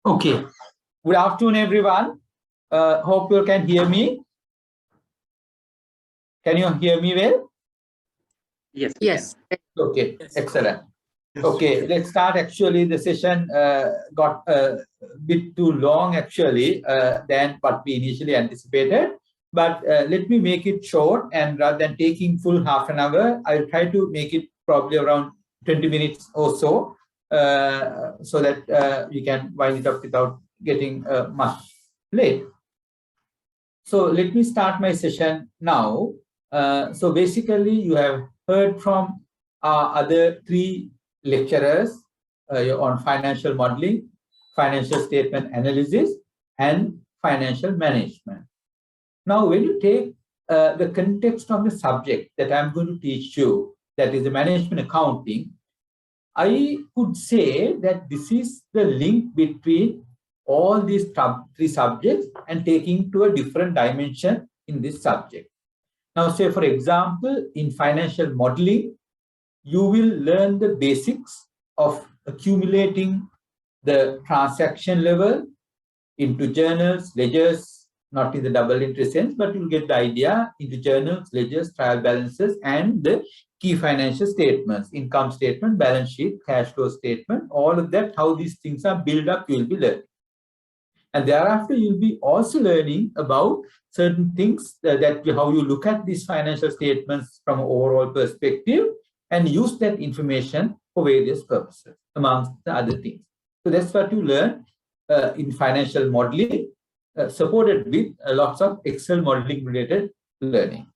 Okay. Good afternoon, everyone. Hope you can hear me. Can you hear me well? Yes. Yes. Okay, excellent. Okay, let's start. Actually, the session got a bit too long, actually, than what we initially anticipated. But let me make it short, and rather than taking full half an hour, I'll try to make it probably around 20 minutes or so, so that we can wind it up without getting much late. So let me start my session now. So basically, you have heard from our other three lecturers on financial modeling, financial statement analysis, and financial management. Now, when you take the context of the subject that I'm going to teach you, that is the management accounting, I could say that this is the link between all these three subjects and taking to a different dimension in this subject. Now, say, for example, in financial modeling, you will learn the basics of accumulating the transaction level into journals, ledgers, not in the double entry sense, but you'll get the idea, into journals, ledgers, trial balances, and the key financial statements, income statement, balance sheet, cash flow statement, all of that, how these things are built up, you'll be learning. And thereafter, you'll be also learning about certain things that how you look at these financial statements from an overall perspective and use that information for various purposes, amongst the other things. So that's what you learn in financial modeling, supported with lots of Excel modeling related learning.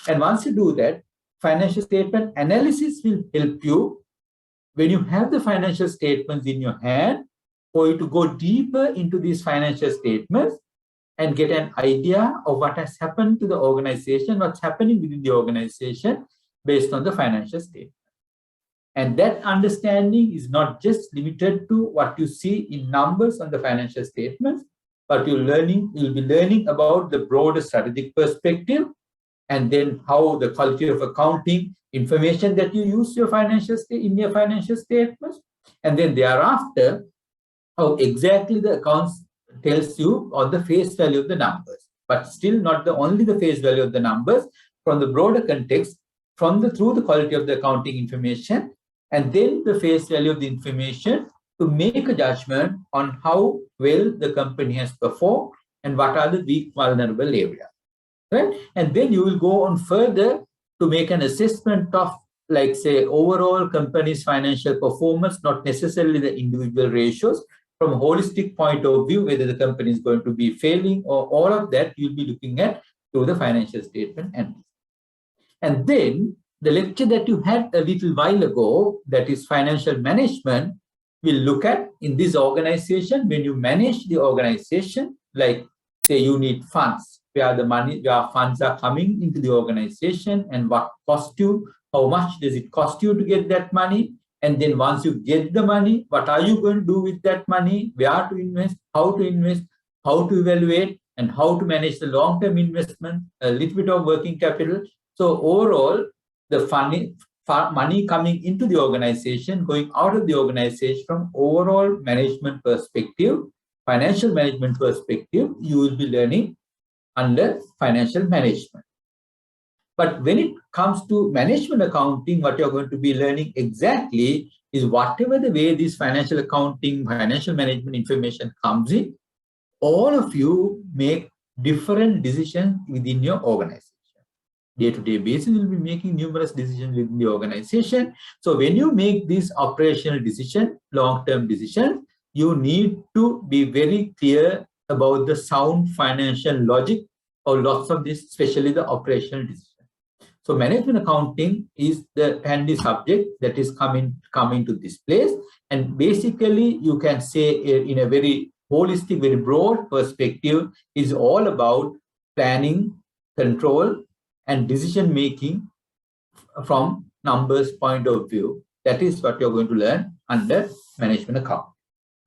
And once you do that, financial statement analysis will help you when you have the financial statements in your hand, for you to go deeper into these financial statements and get an idea of what has happened to the organization, what's happening within the organization based on the financial statement. And that understanding is not just limited to what you see in numbers on the financial statements, but you'll be learning about the broader strategic perspective, and then how the quality of accounting information that you use in your financial statements, and then thereafter, how exactly the accounts tells you on the face value of the numbers, but still not only the face value of the numbers, from the broader context, through the quality of the accounting information, and then the face value of the information to make a judgment on how well the company has performed and what are the weak, vulnerable areas. Right? And then you will go on further to make an assessment of, like, say, overall company's financial performance, not necessarily the individual ratios, from a holistic point of view, whether the company is going to be failing, or all of that you'll be looking at through the financial statement analysis. And then the lecture that you had a little while ago, that is financial management, will look at in this organization, when you manage the organization, like, say, you need funds, where funds are coming into the organization, and what cost you, how much does it cost you to get that money, and then once you get the money, what are you going to do with that money, where to invest, how to evaluate, and how to manage the long-term investment, a little bit of working capital. So overall, the money coming into the organization, going out of the organization, from overall management perspective, financial management perspective, you will be learning under financial management. But when it comes to management accounting, what you're going to be learning exactly is whatever the way this financial accounting, financial management information comes in, all of you make different decisions within your organization. Day-to-day basis, you'll be making numerous decisions within the organization. So when you make these operational decisions, long-term decisions, you need to be very clear about the sound financial logic or lots of this, especially the operational decision. So management accounting is the handy subject that is coming to this place. And basically, you can say in a very holistic, very broad perspective, is all about planning, control, and decision making from numbers point of view. That is what you're going to learn under management accounting,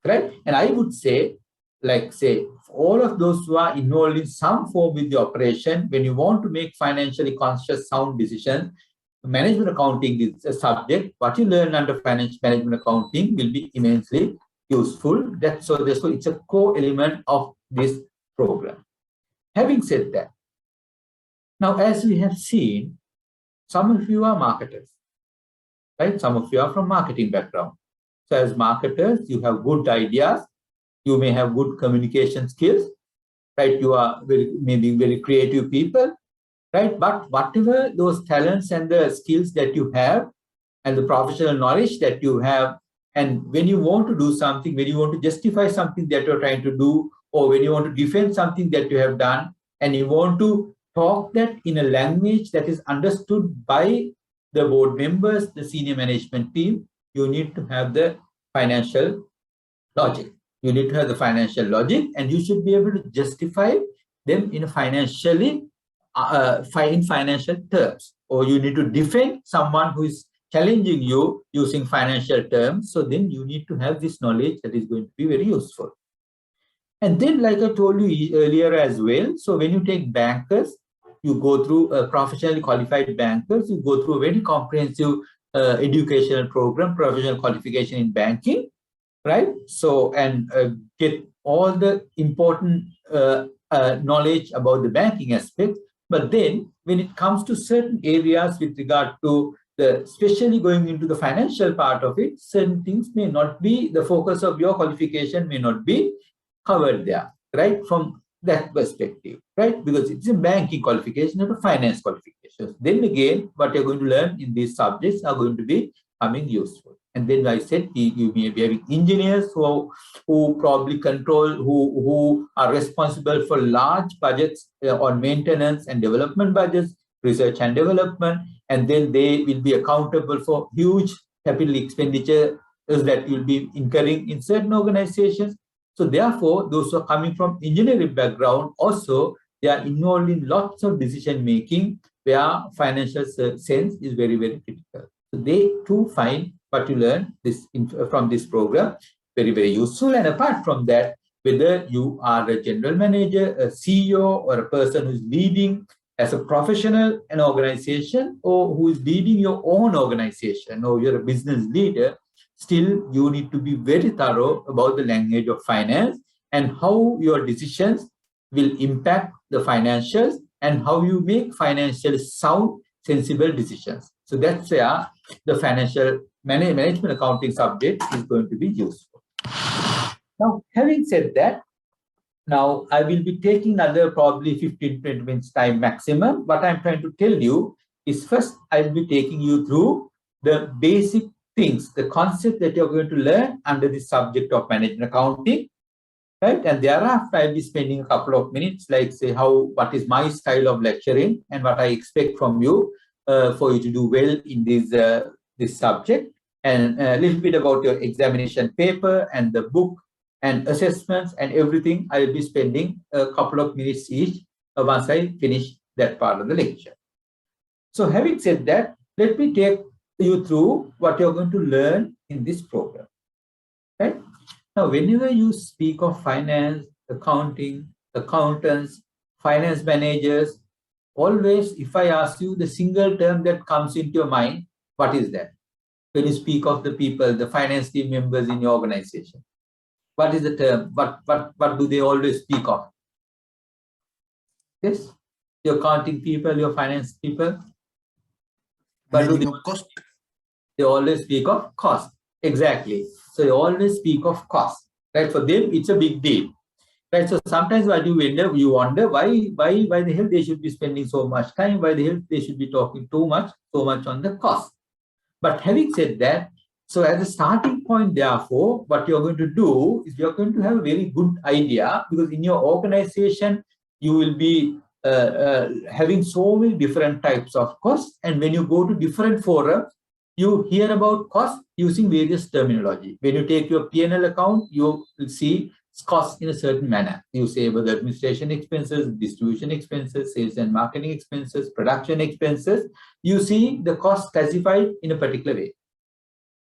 right? And I would say, like, say, all of those who are involved in some form with the operation, when you want to make financially conscious, sound decisions, management accounting is a subject, what you learn under finance management accounting will be immensely useful. So it's a core element of this program. Having said that, now as we have seen, some of you are marketers, right? Some of you are from marketing background. So as marketers, you have good ideas, you may have good communication skills, right? You are maybe very creative people, right? But whatever those talents and the skills that you have and the professional knowledge that you have, and when you want to do something, when you want to justify something that you're trying to do, or when you want to defend something that you have done, and you want to talk that in a language that is understood by the board members, the senior management team, you need to have the financial logic. You need to have the financial logic, and you should be able to justify them in financially in financial terms, or you need to defend someone who is challenging you using financial terms. So then you need to have this knowledge that is going to be very useful. And then, like I told you earlier as well, so when you take bankers, you go through professionally qualified bankers, you go through a very comprehensive educational program, professional qualification in banking, right? So, and get all the important knowledge about the banking aspect. But then when it comes to certain areas with regard to especially going into the financial part of it, certain things may not be, the focus of your qualification may not be covered there, right? From that perspective, right? Because it's a banking qualification, not a finance qualification. Then again, what you're going to learn in these subjects are going to be coming useful. And then I said, you may be having engineers who probably control, who are responsible for large budgets on maintenance and development budgets, research and development, and then they will be accountable for huge capital expenditure that you'll be incurring in certain organizations. So therefore, those who are coming from engineering background also, they are involved in lots of decision making where financial sense is very, very critical. So they too find what you learn from this program very, very useful. And apart from that, whether you are a general manager, a CEO, or a person who's leading as a professional an organization, or who is leading your own organization, or you're a business leader, still you need to be very thorough about the language of finance and how your decisions will impact the financials and how you make financial sound, sensible decisions. So that's where the financial management accounting subject is going to be useful. Now, having said that, now I will be taking another probably 15-20 minutes time maximum. What I'm trying to tell you is, first I'll be taking you through the basic things, the concept that you're going to learn under the subject of management accounting, right? And thereafter, I'll be spending a couple of minutes, like say what is my style of lecturing and what I expect from you for you to do well in this subject, and a little bit about your examination paper and the book and assessments and everything. I'll be spending a couple of minutes each once I finish that part of the lecture. So having said that, let me take you through what you're going to learn in this program, right? Now, whenever you speak of finance, accounting, accountants, finance managers, always, if I ask you the single term that comes into your mind, what is that? When you speak of the people, the finance team members in your organization, what is the term? What do they always speak of? Yes, your accounting people, your finance people. But do they always speak of cost? Exactly. So they always speak of cost, right? For them, it's a big deal, right? So sometimes what you wonder why the hell they should be spending so much time, why the hell they should be talking so much on the cost. But having said that, so as a starting point, therefore, what you're going to do is you're going to have a very good idea, because in your organization, you will be having so many different types of costs. And when you go to different forums, you hear about cost using various terminology. When you take your P&L account, you will see costs in a certain manner. You say about the administration expenses, distribution expenses, sales and marketing expenses, production expenses. You see the cost classified in a particular way.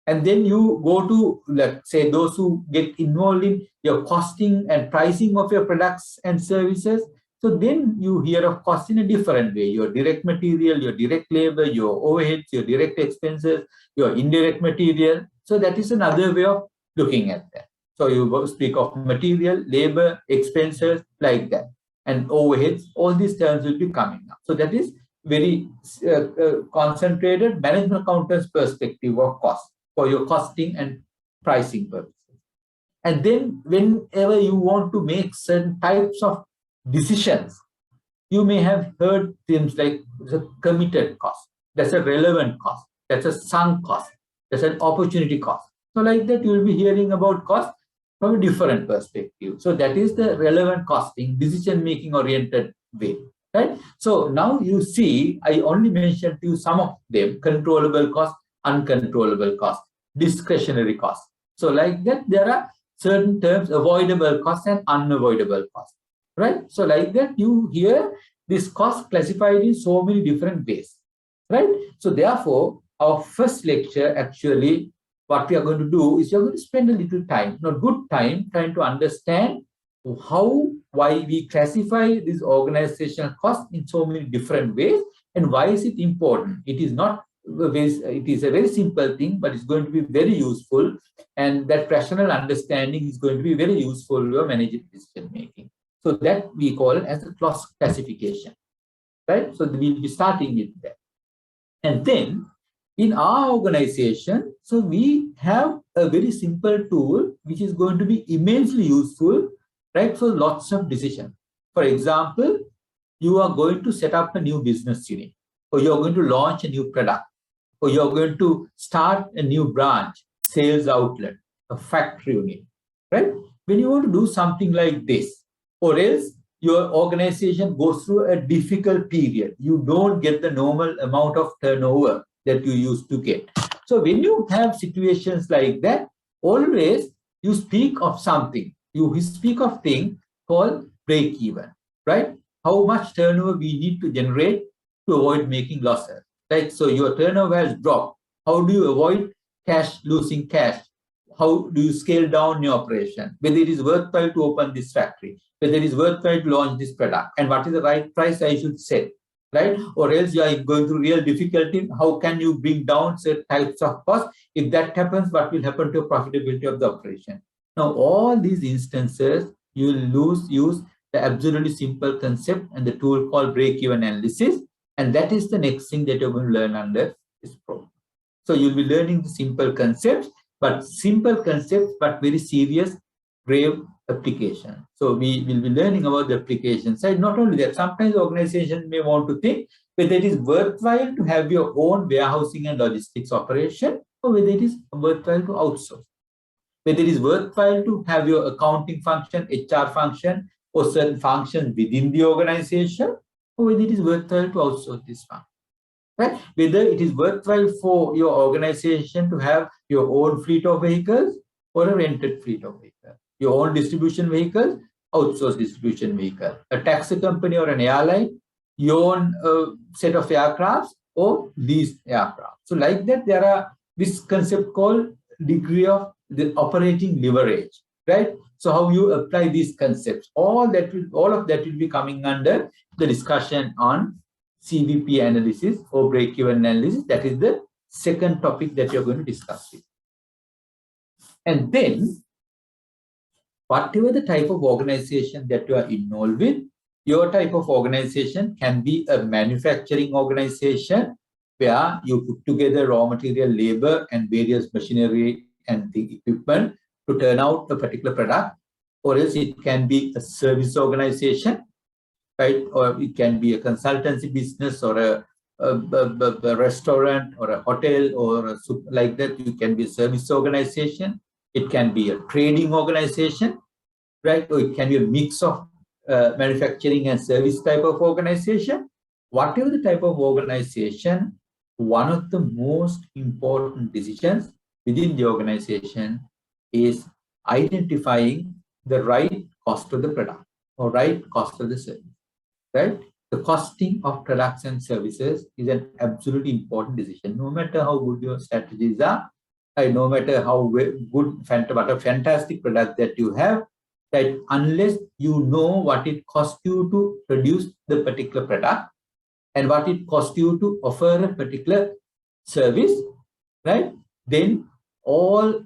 And then you go to, let's say, those who get involved in your costing and pricing of your products and services. So then you hear of cost in a different way. Your direct material, your direct labor, your overheads, your direct expenses, your indirect material. So that is another way of looking at that. So you speak of material, labor, expenses, like that. And overheads, all these terms will be coming up. So that is very concentrated management accountant's perspective of cost for your costing and pricing purposes. And then whenever you want to make certain types of decisions, you may have heard things like the committed cost, that's a relevant cost, that's a sunk cost, that's an opportunity cost. So like that, you will be hearing about cost from a different perspective. So that is the relevant costing, decision-making oriented way, right? So now you see, I only mentioned to you some of them: controllable cost, uncontrollable cost, discretionary cost. So like that, there are certain terms: avoidable cost and unavoidable cost, right? So like that, you hear this cost classified in so many different ways, right? So therefore, our first lecture, actually, what we are going to do is we are going to spend a little time, not good time, trying to understand why we classify this organizational cost in so many different ways, and why is it important. It is not it is a very simple thing, but it's going to be very useful, and that rational understanding is going to be very useful for your managerial decision making. So that we call it as a cost classification, right? So we'll be starting with that. And then in our organization, so we have a very simple tool which is going to be immensely useful, right, for lots of decisions. For example, you are going to set up a new business unit, or you're going to launch a new product, or you're going to start a new branch, sales outlet, a factory unit, right? When you want to do something like this, or else your organization goes through a difficult period, you don't get the normal amount of turnover that you used to get. So when you have situations like that, always you speak of something. You speak of thing called break even, right? How much turnover we need to generate to avoid making losses. Like, so your turnover has dropped. How do you avoid losing cash? How do you scale down your operation? Whether it is worthwhile to open this factory, whether it is worthwhile to launch this product, and what is the right price I should set, right? Or else you are going through real difficulty. How can you bring down certain types of costs? If that happens, what will happen to profitability of the operation? Now, all these instances, you will use the absolutely simple concept and the tool called break-even analysis. And that is the next thing that you're going to learn under this program. So you'll be learning the simple concepts, but very serious, grave application. So we will be learning about the application side. Not only that, sometimes organizations may want to think whether it is worthwhile to have your own warehousing and logistics operation, or whether it is worthwhile to outsource. Whether it is worthwhile to have your accounting function, HR function, or certain functions within the organization, or whether it is worthwhile to outsource this function. Right? Whether it is worthwhile for your organization to have your own fleet of vehicles or a rented fleet of vehicles. Your own distribution vehicles, outsource distribution vehicle. A taxi company or an airline, your own set of aircrafts or leased aircraft. So like that, there are this concept called degree of the operating leverage, right? So how you apply these concepts, all of that will be coming under the discussion on CVP analysis or break-even analysis. That is the second topic that you're going to discuss with. And then, whatever the type of organization that you are involved with, your type of organization can be a manufacturing organization where you put together raw material, labor, and various machinery and the equipment to turn out a particular product, or else it can be a service organization, right? Or it can be a consultancy business, or a restaurant, or a hotel, or like that. You can be a service organization. It can be a trading organization, right? Or it can be a mix of manufacturing and service type of organization. Whatever the type of organization, one of the most important decisions within the organization is identifying the right cost of the product or right cost of the service, right? The costing of products and services is an absolutely important decision. No matter how good your strategies are, no matter how good, what a fantastic product that you have, that unless you know what it costs you to produce the particular product and what it costs you to offer a particular service, right? Then all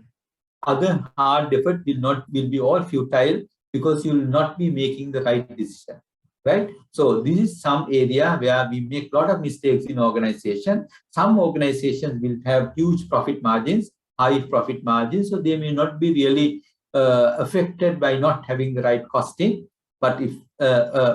other hard effort will be all futile, because you will not be making the right decision, right? So this is some area where we make a lot of mistakes in organization. Some organizations will have huge profit margins, high profit margins, so they may not be really affected by not having the right costing. But if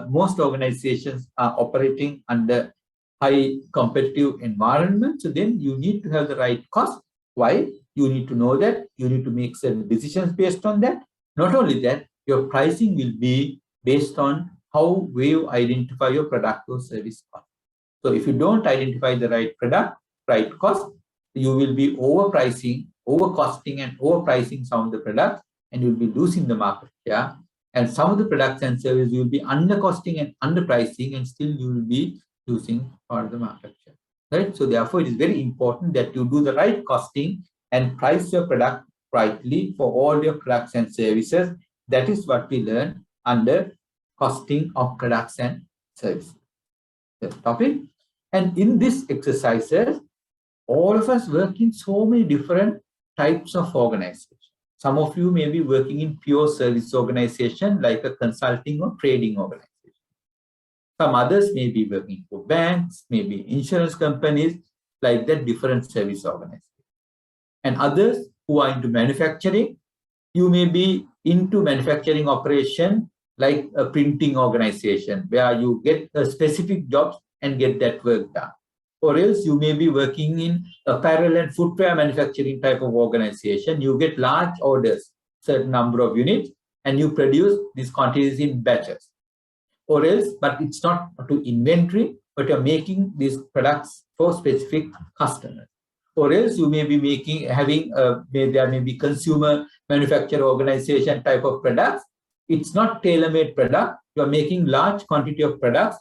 most organizations are operating under high competitive environment, so then you need to have the right cost. Why? You need to know that, you need to make certain decisions based on that. Not only that, your pricing will be based on how you identify your product or service cost. So if you don't identify the right product, right cost, you will be overpricing, overcosting and overpricing some of the products, and you'll be losing the market share. And some of the products and services you will be undercosting and underpricing, and still you will be losing part of the market share. Right? So therefore, it is very important that you do the right costing and price your product rightly for all your products and services. That is what we learn under costing of products and services. The topic. And in these exercises, all of us work in so many different types of organizations. Some of you may be working in pure service organization like a consulting or trading organization. Some others may be working for banks, maybe insurance companies, like that, different service organizations. And others who are into manufacturing, you may be into manufacturing operation like a printing organization where you get a specific jobs and get that work done. Or else you may be working in apparel and footwear manufacturing type of organization. You get large orders, certain number of units, and you produce these quantities in batches. Or else, but it's not to inventory, but you're making these products for specific customers. Or else you may be there may be consumer manufacturer organization type of products. It's not tailor-made product. You're making large quantity of products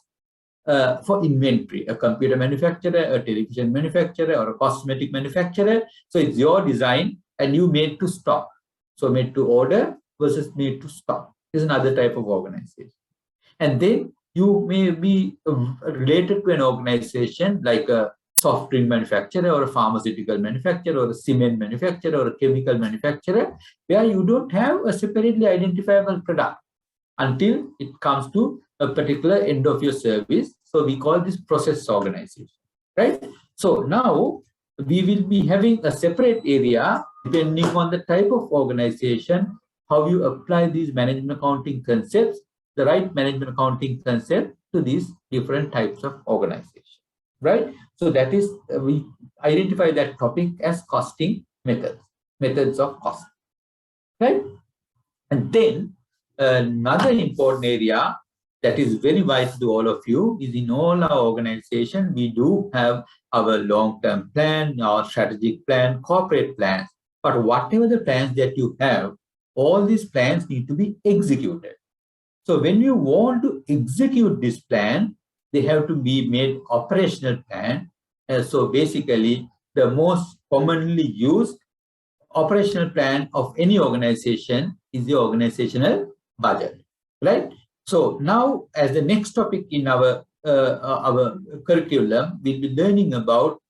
for inventory, a computer manufacturer, a television manufacturer, or a cosmetic manufacturer. So it's your design and you made to stock. So made to order versus made to stock is another type of organization. And then you may be related to an organization like a soft drink manufacturer or a pharmaceutical manufacturer or a cement manufacturer or a chemical manufacturer, where you don't have a separately identifiable product until it comes to a particular end of your service. So we call this process organization, right? So now we will be having a separate area depending on the type of organization, how you apply these management accounting concepts, the right management accounting concept to these different types of organization, right? So that is, we identify that topic as costing methods of cost, right? And then another important area that is very vital to all of you is in all our organization, we do have our long-term plan, our strategic plan, corporate plans. But whatever the plans that you have, all these plans need to be executed. So when you want to execute this plan, they have to be made operational plan. So basically, the most commonly used operational plan of any organization is the organizational budget, right? So now, as the next topic in our curriculum, we'll be learning about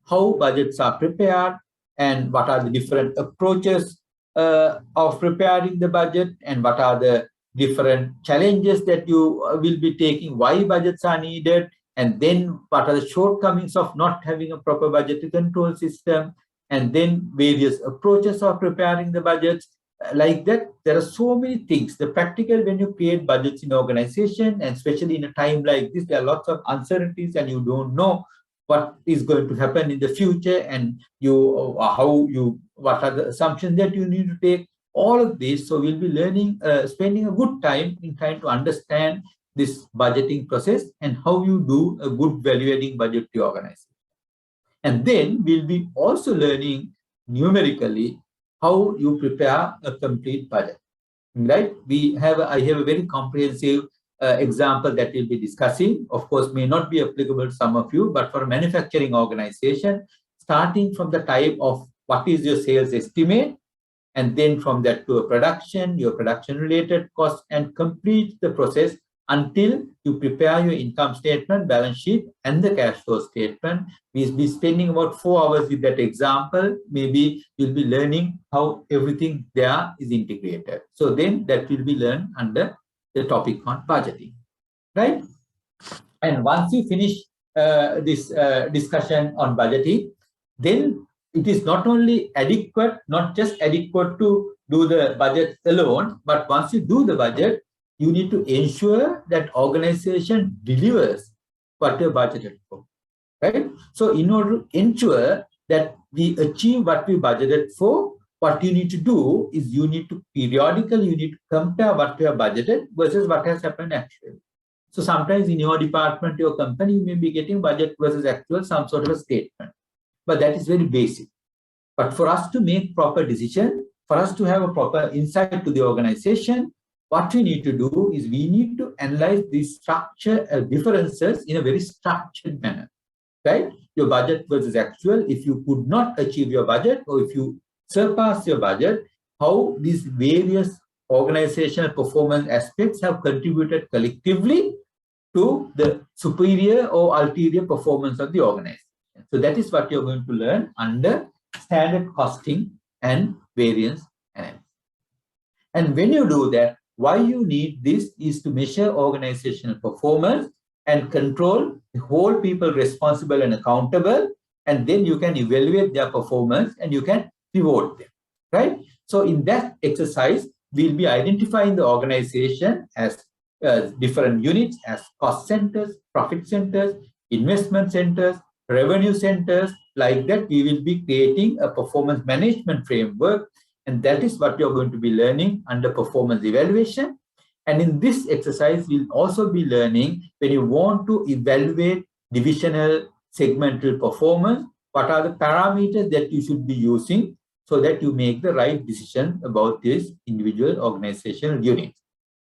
how budgets are prepared and what are the different approaches of preparing the budget, and what are the different challenges that you will be taking, why budgets are needed, and then what are the shortcomings of not having a proper budgetary control system, and then various approaches of preparing the budgets. Like that, there are so many things. The practical, when you create budgets in organization, and especially in a time like this, there are lots of uncertainties and you don't know what is going to happen in the future, and what are the assumptions that you need to take, all of this. So we'll be learning, spending a good time in trying to understand this budgeting process and how you do a good value-adding budget to your organization. And then we'll be also learning numerically how you prepare a complete budget, right? I have a very comprehensive example that we'll be discussing. Of course, may not be applicable to some of you, but for a manufacturing organization, starting from the type of what is your sales estimate, and then from that to a production, your production related costs, and complete the process until you prepare your income statement, balance sheet, and the cash flow statement. We'll be spending about 4 hours with that example. Maybe you'll be learning how everything there is integrated. So then that will be learned under the topic on budgeting, right? And once you finish this discussion on budgeting, then it is not only adequate, not just adequate to do the budget alone, but once you do the budget, you need to ensure that organization delivers what you budgeted for, right? So in order to ensure that we achieve what we budgeted for, what you need to do is you need to periodically, you need to compare what you have budgeted versus what has happened actually. So sometimes in your department, your company, you may be getting budget versus actual, some sort of a statement. But that is very basic. But for us to make proper decision, for us to have a proper insight to the organization, what we need to do is we need to analyze these structure differences in a very structured manner, right? Your budget versus actual, if you could not achieve your budget or if you surpass your budget, how these various organizational performance aspects have contributed collectively to the superior or ulterior performance of the organization. So that is what you're going to learn under standard costing and variance analysis. And when you do that, why you need this is to measure organizational performance and control the whole people responsible and accountable, and then you can evaluate their performance and you can reward them, right? So in that exercise, we'll be identifying the organization as different units as cost centers, profit centers, investment centers, revenue centers. Like that, we will be creating a performance management framework, and that is what you're going to be learning under performance evaluation. And in this exercise, we'll also be learning when you want to evaluate divisional segmental performance, what are the parameters that you should be using so that you make the right decision about this individual organizational unit,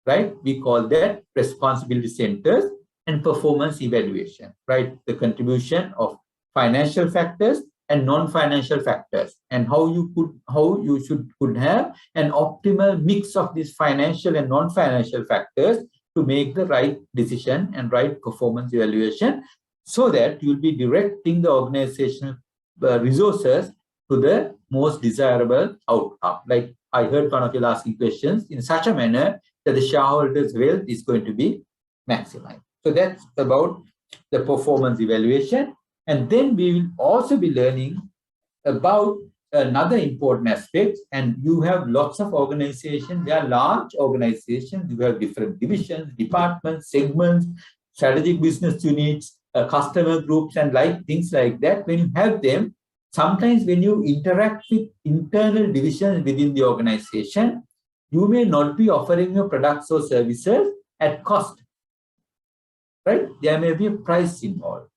right? We call that responsibility centers and performance evaluation, right? The contribution of financial factors and non-financial factors, and how you could have an optimal mix of these financial and non-financial factors to make the right decision and right performance evaluation, so that you'll be directing the organizational resources to the most desirable outcome. Like I heard one of you asking questions in such a manner that the shareholders' wealth is going to be maximized. So that's about the performance evaluation. And then we will also be learning about another important aspect. And you have lots of organizations, they are large organizations, you have different divisions, departments, segments, strategic business units, customer groups, and like things like that. When you have them, sometimes when you interact with internal divisions within the organization, you may not be offering your products or services at cost, right? There may be a price involved.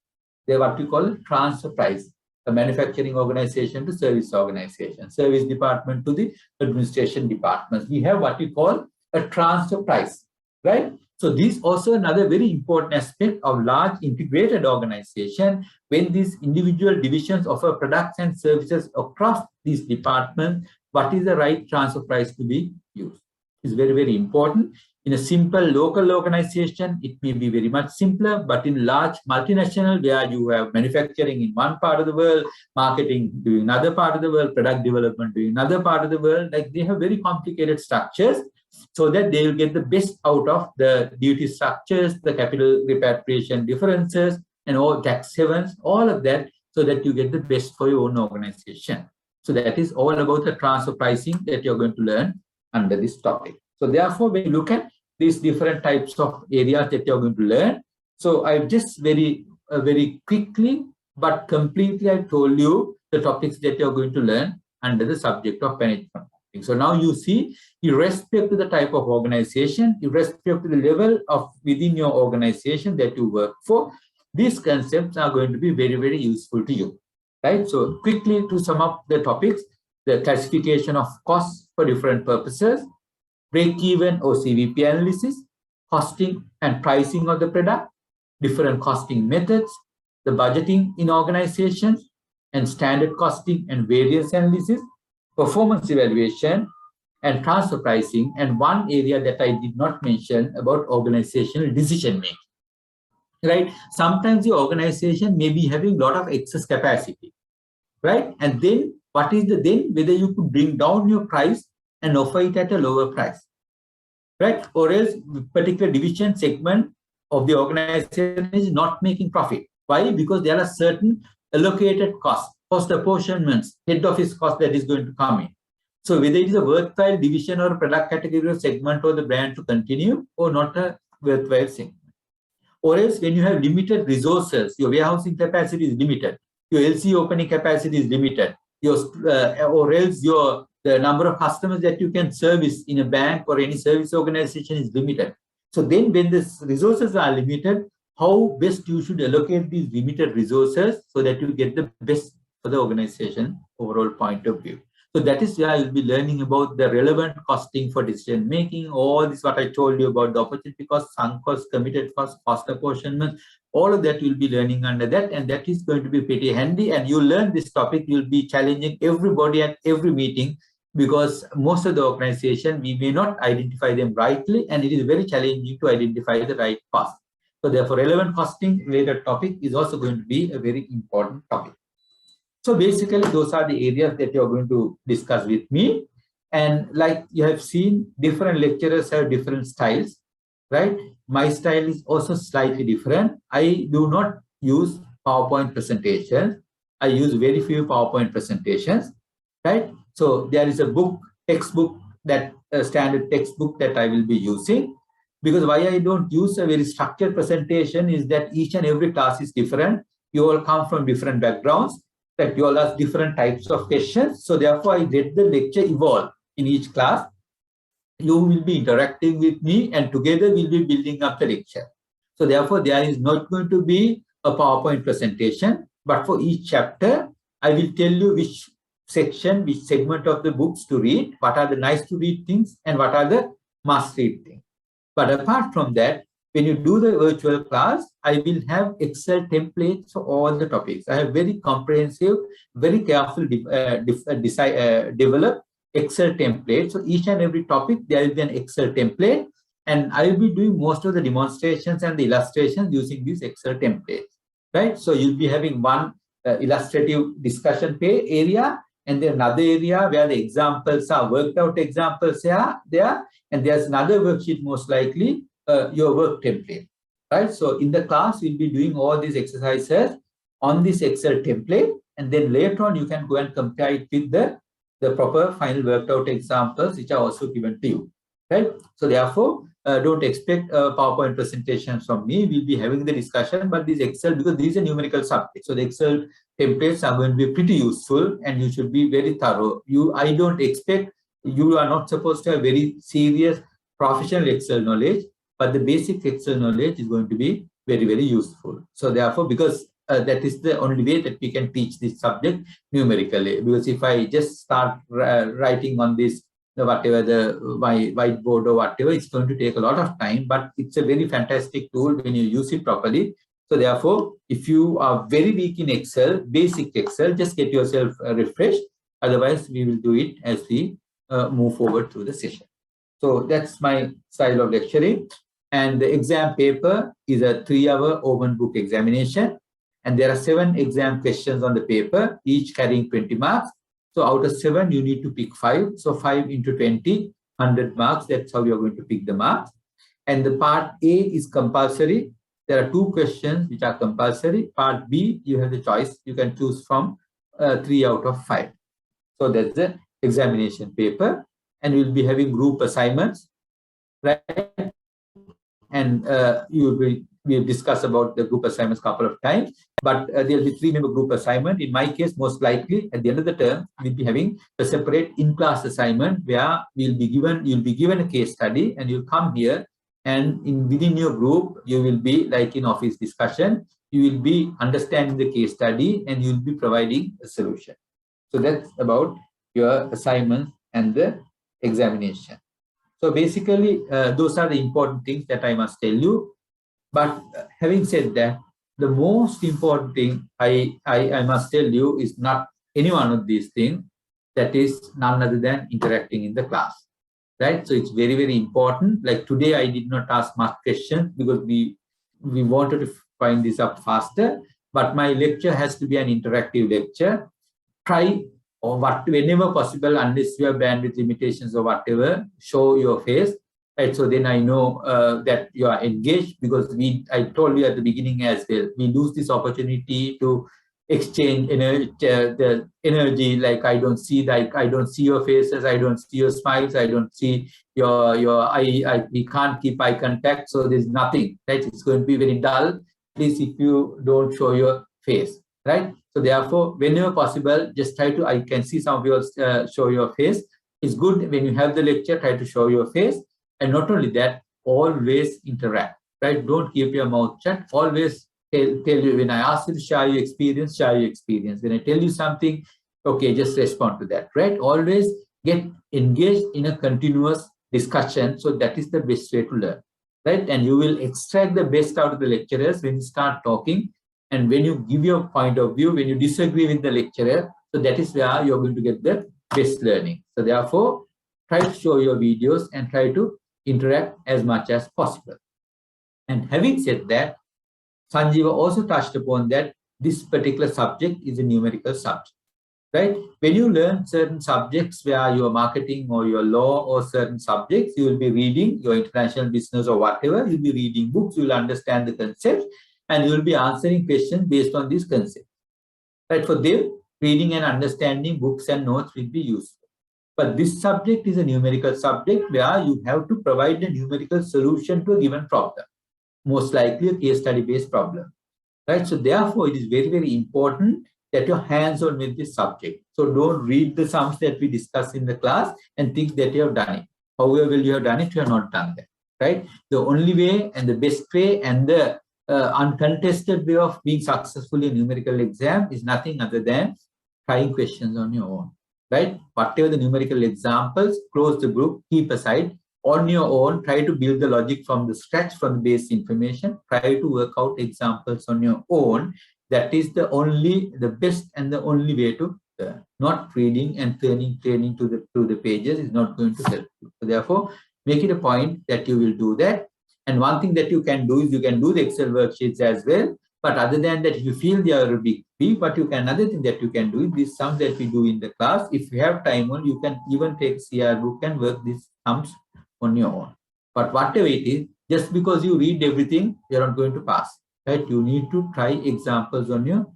They're what we call transfer price, a manufacturing organization to service organization, service department to the administration departments. We have what we call a transfer price, right? So this also another very important aspect of large integrated organization. When these individual divisions offer products and services across these departments, what is the right transfer price to be used? It's very, very important. In a simple local organization, it may be very much simpler, but in large multinational, where you have manufacturing in one part of the world, marketing doing another part of the world, product development doing another part of the world, like they have very complicated structures, so that they will get the best out of the duty structures, the capital repatriation differences, and all tax havens, all of that, so that you get the best for your own organization. So that is all about the transfer pricing that you're going to learn under this topic. So therefore, when you look at these different types of areas that you're going to learn, so I've just very quickly but completely I told you the topics that you're going to learn under the subject of management. So now you see, irrespective of the type of organization, irrespective of the level of within your organization that you work for, these concepts are going to be very, very useful to you, right? So quickly to sum up the topics, the classification of costs for different purposes, break-even or CVP analysis, costing and pricing of the product, different costing methods, the budgeting in organizations, and standard costing and variance analysis, performance evaluation, and transfer pricing, and one area that I did not mention about organizational decision making. Right? Sometimes the organization may be having a lot of excess capacity, right? And then what is the then whether you could bring down your price and offer it at a lower price, right? Or else particular division segment of the organization is not making profit. Why? Because there are certain allocated costs, cost apportionments, head office cost that is going to come in. So whether it is a worthwhile division or product category or segment or the brand to continue or not a worthwhile segment. Or else when you have limited resources, your warehousing capacity is limited, your LC opening capacity is limited, or else the number of customers that you can service in a bank or any service organization is limited. So then when the resources are limited, how best you should allocate these limited resources so that you get the best for the organization overall point of view. So that is where you'll be learning about the relevant costing for decision making. All this what I told you about the opportunity cost, sunk cost, committed cost, cost apportionment, all of that you'll be learning under that, and that is going to be pretty handy. And you'll learn this topic, you'll be challenging everybody at every meeting, because most of the organization, we may not identify them rightly, and it is very challenging to identify the right cost. So therefore, relevant costing related topic is also going to be a very important topic. So basically, those are the areas that you're going to discuss with me. And like you have seen, different lecturers have different styles, right? My style is also slightly different. I do not use PowerPoint presentations. I use very few PowerPoint presentations, right? So there is a book, textbook, that standard textbook that I will be using. Because why I don't use a very structured presentation is that each and every class is different. You all come from different backgrounds, that you all ask different types of questions. So therefore, I let the lecture evolve in each class. You will be interacting with me, and together we'll be building up the lecture. So therefore, there is not going to be a PowerPoint presentation, but for each chapter, I will tell you which section, which segment of the books to read, what are the nice to read things, and what are the must read things. But apart from that, when you do the virtual class, I will have Excel templates for all the topics. I have very comprehensive, very carefully developed Excel templates. So each and every topic, there will be an Excel template, and I will be doing most of the demonstrations and the illustrations using these Excel templates, right? So you'll be having one illustrative discussion area, and then another area where the examples are worked out examples are there, and there's another worksheet most likely, your work template, right? So in the class, we'll be doing all these exercises on this Excel template, and then later on, you can go and compare it with the proper final worked out examples, which are also given to you, right? So therefore, don't expect a PowerPoint presentation from me. We'll be having the discussion, but this Excel, because these are numerical subjects, so the Excel templates are going to be pretty useful, and you should be very thorough. I don't expect, you are not supposed to have very serious professional Excel knowledge, but the basic Excel knowledge is going to be very, very useful. So therefore, because that is the only way that we can teach this subject numerically. Because if I just start writing on this, whatever my whiteboard or whatever, it's going to take a lot of time, but it's a very fantastic tool when you use it properly. So therefore, if you are very weak in Excel, basic Excel, just get yourself refreshed. Otherwise, we will do it as we move forward through the session. So that's my style of lecturing. And the exam paper is a 3-hour open book examination. And there are 7 exam questions on the paper, each carrying 20 marks. So out of 7, you need to pick 5. So 5 into 20, 100 marks. That's how you're going to pick the marks. And the part A is compulsory. There are 2 questions which are compulsory. Part B, you have the choice. You can choose from 3 out of 5. So that's the examination paper. And we'll be having group assignments, right? And we'll discuss about the group assignments a couple of times, but there'll be 3-member group assignment. In my case, most likely at the end of the term, we'll be having a separate in-class assignment where you'll be given a case study, and you'll come here, and within your group, you will be like in office discussion, you will be understanding the case study, and you'll be providing a solution. So that's about your assignments and the examination. So basically, those are the important things that I must tell you. But having said that, the most important thing I must tell you is not any one of these things. that is none other than interacting in the class, right? So it's very, very important. Like today, I did not ask much questions because we wanted to find this up faster, but my lecture has to be an interactive lecture. Try or whenever possible, unless you have bandwidth limitations or whatever, show your face. Right, so then I know that you are engaged, because I told you at the beginning as well, we lose this opportunity to exchange energy, the energy. Like I don't see your faces, I don't see your smiles, I don't see we can't keep eye contact, so there's nothing, right? It's going to be very dull, please, if you don't show your face, right? So therefore, whenever possible, just try to, I can see some of you show your face. It's good when you have the lecture, try to show your face. And not only that, always interact, right? Don't keep your mouth shut. Always tell you, when I ask you to share your experience, share your experience. When I tell you something, okay, just respond to that, right? Always get engaged in a continuous discussion. So that is the best way to learn, right? And you will extract the best out of the lecturers when you start talking. And when you give your point of view, when you disagree with the lecturer, so that is where you're going to get the best learning. So therefore, try to show your videos and try to interact as much as possible. And having said that, Sanjeeva also touched upon that this particular subject is a numerical subject, right? When you learn certain subjects where your marketing or your law or certain subjects, you will be reading your international business or whatever, you'll be reading books, you will understand the concepts, and you will be answering questions based on these concepts, right? For them, reading and understanding books and notes will be useful. But this subject is a numerical subject where you have to provide a numerical solution to a given problem, most likely a case study based problem, right? So therefore, it is very, very important that you're hands-on with this subject. So don't read the sums that we discuss in the class and think that you have done it. However well you have done it, you have not done that, right? The only way and the best way and the uncontested way of being successful in numerical exam is nothing other than trying questions on your own, right? Whatever the numerical examples, close the book, keep aside. On your own, try to build the logic from the scratch, from the base information. Try to work out examples on your own. That is the best and the only way to learn. Not reading and turning to the pages is not going to help you. So therefore, make it a point that you will do that. And one thing that you can do is you can do the Excel worksheets as well. But other than that, if you feel they are a big fee, another thing that you can do is these sums that we do in the class. If you have time on, you can even take CR book and work these sums on your own. But whatever it is, just because you read everything, you're not going to pass, right? You need to try examples on your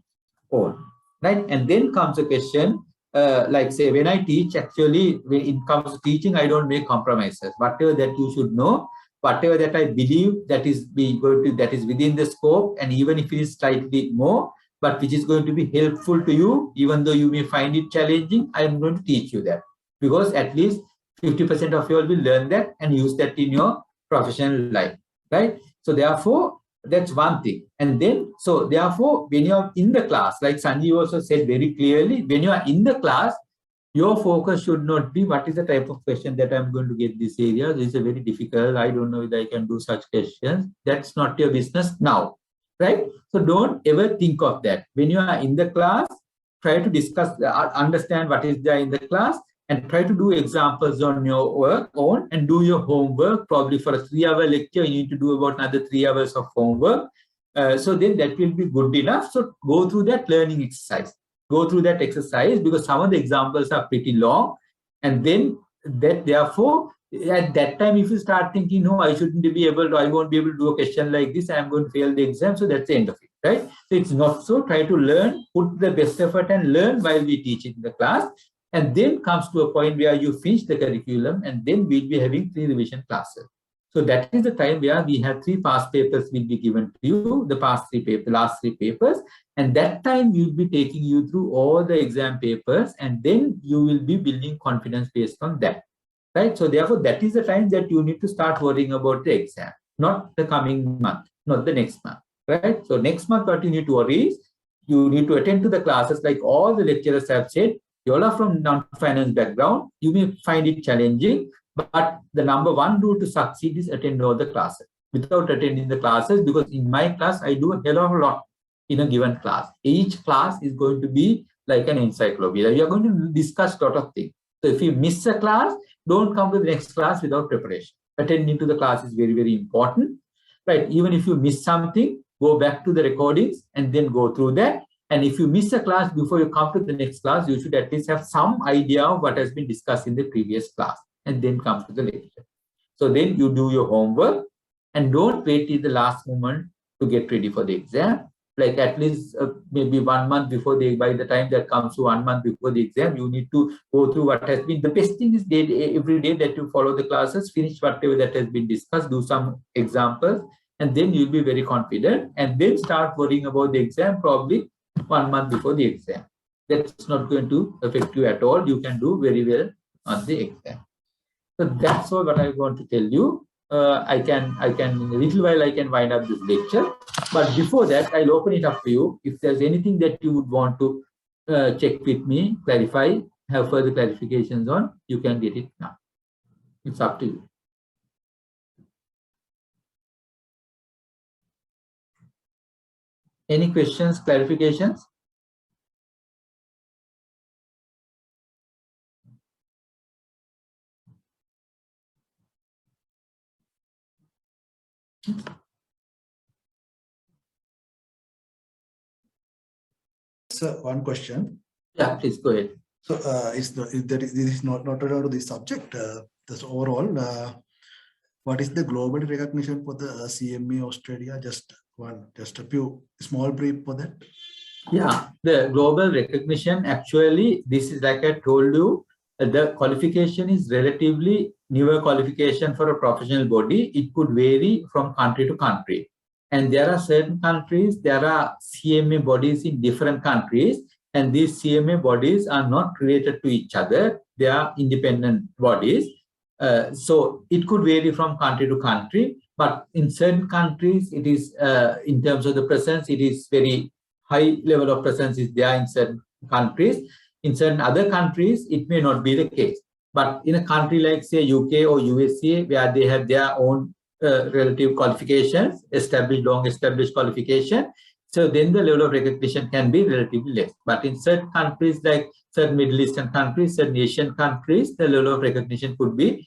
own, right? And then comes a question, like say, when I teach, actually, when it comes to teaching, I don't make compromises. Whatever that you should know, whatever that I believe that is within the scope, and even if it is slightly more, but which is going to be helpful to you, even though you may find it challenging, I am going to teach you that, because at least 50% of you will learn that and use that in your professional life, right? So therefore, that's one thing. And then, so therefore, when you are in the class, like Sanjeev also said very clearly, when you are in the class, your focus should not be what is the type of question that I'm going to get this area. This is a very difficult. I don't know whether I can do such questions. That's not your business now, right? So don't ever think of that. When you are in the class, try to discuss, understand what is there in the class, and try to do examples on your own and do your homework. Probably for a 3-hour lecture, you need to do about another 3 hours of homework. So then that will be good enough. So go through that learning exercise. Go through that exercise, because some of the examples are pretty long. And then that, therefore, at that time, if you start thinking, no, I won't be able to do a question like this, I'm going to fail the exam. So that's the end of it, right? So it's not so. Try to learn, put the best effort and learn while we teach it in the class. And then comes to a point where you finish the curriculum, and then we'll be having 3 revision classes. So that is the time where we have 3 past papers will be given to you, the last 3 papers. And that time we'll be taking you through all the exam papers, and then you will be building confidence based on that, right? So therefore, that is the time that you need to start worrying about the exam, not the coming month, not the next month, right? So next month, what you need to worry is you need to attend to the classes, like all the lecturers have said. You all are from non-finance background. You may find it challenging, but the number 1 rule to succeed is attend all the classes. Without attending the classes, because in my class, I do a hell of a lot in a given class. Each class is going to be like an encyclopedia. You are going to discuss a lot of things. So if you miss a class, don't come to the next class without preparation. Attending to the class is very, very important, right? Even if you miss something, go back to the recordings and then go through that. And if you miss a class before you come to the next class, you should at least have some idea of what has been discussed in the previous class and then come to the lecture. So then you do your homework and don't wait till the last moment to get ready for the exam. Like at least maybe 1 month before by the time that comes to 1 month before the exam, you need to go through what has been. The best thing is every day that you follow the classes, finish whatever that has been discussed, do some examples, and then you'll be very confident, and then start worrying about the exam probably 1 month before the exam. That's not going to affect you at all. You can do very well on the exam. So that's all what I want to tell you. I can in a little while I can wind up this lecture, but before that I'll open it up to you. If there's anything that you would want to check with me, clarify, have further clarifications on, you can get it now. It's up to you. Any questions, clarifications? So one question. Yeah, please go ahead. So this is not related to this subject. This overall, what is the global recognition for the CMA Australia? Just a few small brief for that. Yeah, the global recognition, actually, this is like I told you, the qualification is relatively newer qualification for a professional body. It could vary from country to country. And there are certain countries, there are CMA bodies in different countries, and these CMA bodies are not related to each other. They are independent bodies. So it could vary from country to country, but in certain countries, it is, in terms of the presence, it is very high level of presence is there in certain countries. In certain other countries, it may not be the case. But in a country like, say, UK or USA, where they have their own relative qualifications, long established qualification, so then the level of recognition can be relatively less. But in certain countries like certain Middle Eastern countries, certain Asian countries, the level of recognition will be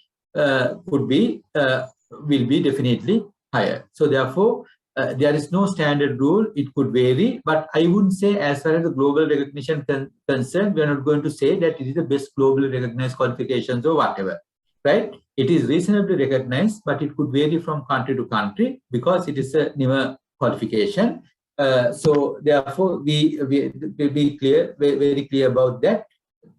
definitely higher. So therefore, there is no standard rule. It could vary, but I wouldn't say, as far as the global recognition concerned, we are not going to say that it is the best globally recognized qualifications or whatever, right? It is reasonably recognized, but it could vary from country to country because it is a newer qualification. So therefore, we be clear, very clear about that.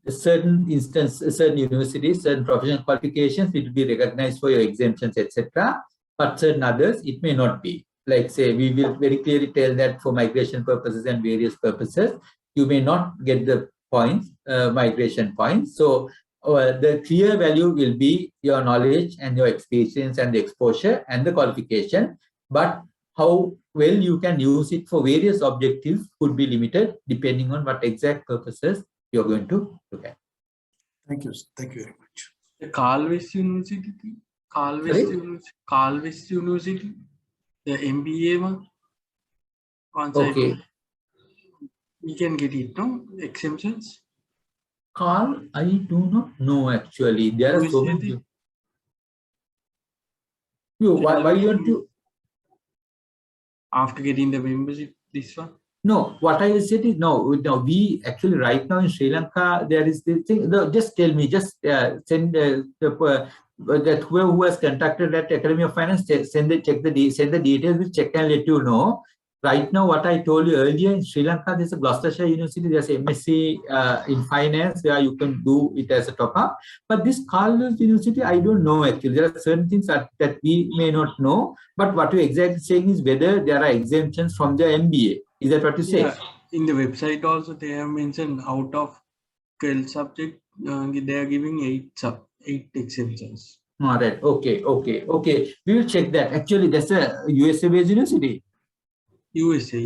Certain instances, certain universities, certain professional qualifications, it will be recognized for your exemptions, etc. But certain others, it may not be. Like, say, we will very clearly tell that for migration purposes and various purposes, you may not get the points, migration points. So the clear value will be your knowledge and your experience and the exposure and the qualification. But how well you can use it for various objectives could be limited depending on what exact purposes you're going to look at. Thank you. Thank you very much. The Carl West University, the MBA one. Once okay. We can get it, no? Exemptions? Carl, I do not know actually. There are so many. Why you want to? After getting the membership, this one? No, what I said is no. We actually right now in Sri Lanka there is this thing. No, just tell me. Just send that whoever who has contacted that Academy of Finance send the details. We'll check and let you know. Right now, what I told you earlier, in Sri Lanka, there's a Gloucestershire University. There's a MSc in finance where you can do it as a top-up. But this Carl Lewis University, I don't know actually. There are certain things that we may not know. But what you're exactly saying is whether there are exemptions from the MBA. Is that what you say? Yeah. In the website also, they have mentioned out of 12 subjects, they are giving 8 exemptions. All right. Okay. We will check that. Actually, that's a USA-based university. USA.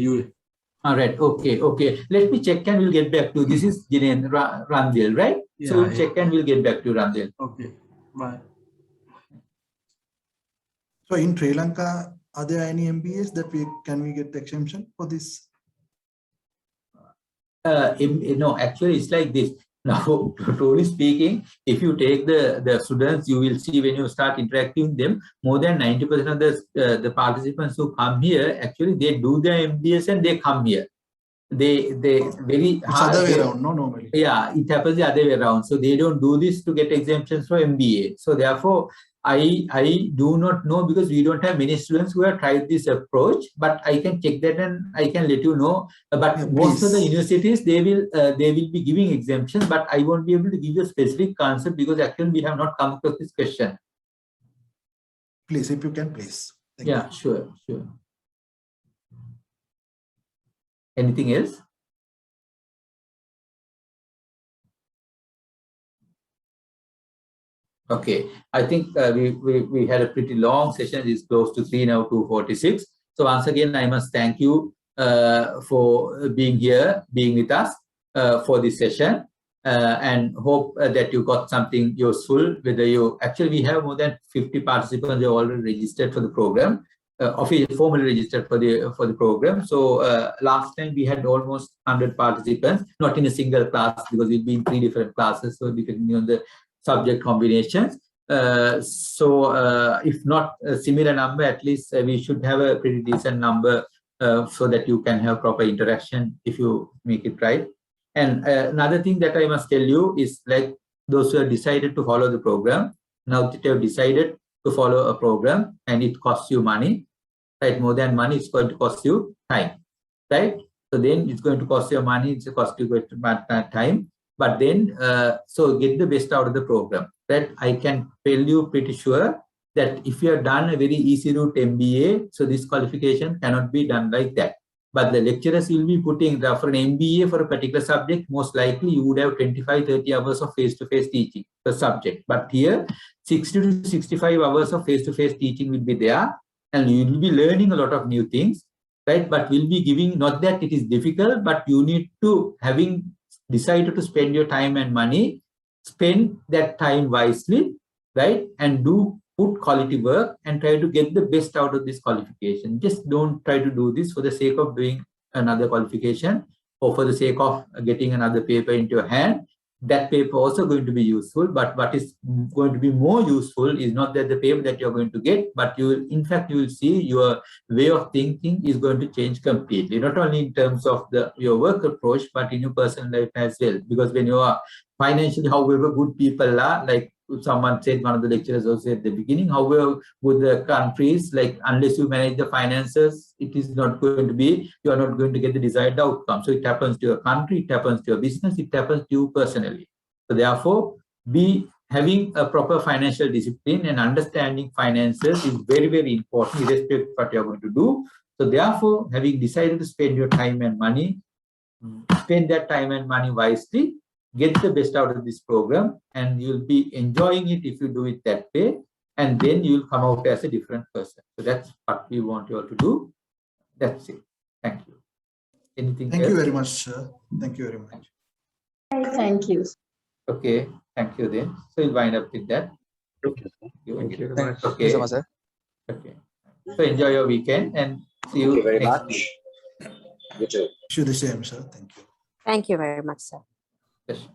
All right. Okay. Let me check and we'll get back to you. This is Jiren Randil, right? Yeah, so we'll check and we'll get back to Randil. Okay. Bye. So in Sri Lanka, are there any MBAs that can we get the exemption for this? No, actually, it's like this. Now, truly speaking, if you take the students, you will see when you start interacting with them, more than 90% of the participants who come here, actually, they do their MBS and they come here. They very It's hard. other way around, no, normally. Yeah, it happens the other way around. So they don't do this to get exemptions for MBA. So therefore, I do not know, because we don't have many students who have tried this approach, but I can check that and I can let you know. But Yeah, most of the please. universities, they will be giving exemptions, but I won't be able to give you a specific answer because actually we have not come across this question. Please, if you can, please. Thank Yeah, you. sure. Anything else? Okay, I think we had a pretty long session. It's close to 3 now, 2:46. So once again, I must thank you for being here, being with us for this session, and hope that you got something useful. Whether you actually, we have more than 50 participants who are already registered for the program, formally registered for the program. So last time we had almost 100 participants, not in a single class because we'll be in 3 different classes. So depending on the subject combinations. If not a similar number, at least we should have a pretty decent number so that you can have proper interaction if you make it right. And another thing that I must tell you is, like, those who have decided to follow the program, now that you have decided to follow a program and it costs you money, right? More than money, it's going to cost you time, right? So then it's going to cost you money, it's cost you time. But then, so get the best out of the program. That I can tell you pretty sure that if you have done a very easy route MBA, so this qualification cannot be done like that. But the lecturers will be putting, for an MBA for a particular subject, most likely you would have 25-30 hours of face-to-face teaching per subject. But here, 60 to 65 hours of face-to-face teaching will be there, and you will be learning a lot of new things, right? But we'll be giving, not that it is difficult, but you need to, having decided to spend your time and money, spend that time wisely, right? And put quality work and try to get the best out of this qualification. Just don't try to do this for the sake of doing another qualification or for the sake of getting another paper into your hand. That paper also going to be useful, but what is going to be more useful is not that the paper that you're going to get, but you will, in fact, you will see your way of thinking is going to change completely, not only in terms of your work approach, but in your personal life as well. Because when you are financially, however good people are, like someone said, one of the lecturers also at the beginning, however good the country is, like, unless you manage the finances, it is not going to be, you are not going to get the desired outcome. So it happens to your country, it happens to your business, it happens to you personally. So therefore, having a proper financial discipline and understanding finances is very, very important, irrespective of what you're going to do. So therefore, having decided to spend your time and money, spend that time and money wisely, get the best out of this program, and you'll be enjoying it if you do it that way. And then you'll come out as a different person. So that's what we want you all to do. That's it. Thank you. Anything Thank else? you very much, sir. Thank you very much. Thank you. Okay. Thank you then. So we'll wind up with that. Okay. Thank you. Thank you very much. Okay. Thank you so much, sir. Okay. So enjoy your weekend and see you, Thank you very next much. week. You too. Wish you the same, sir. Thank you. Thank you very much, sir. Yes.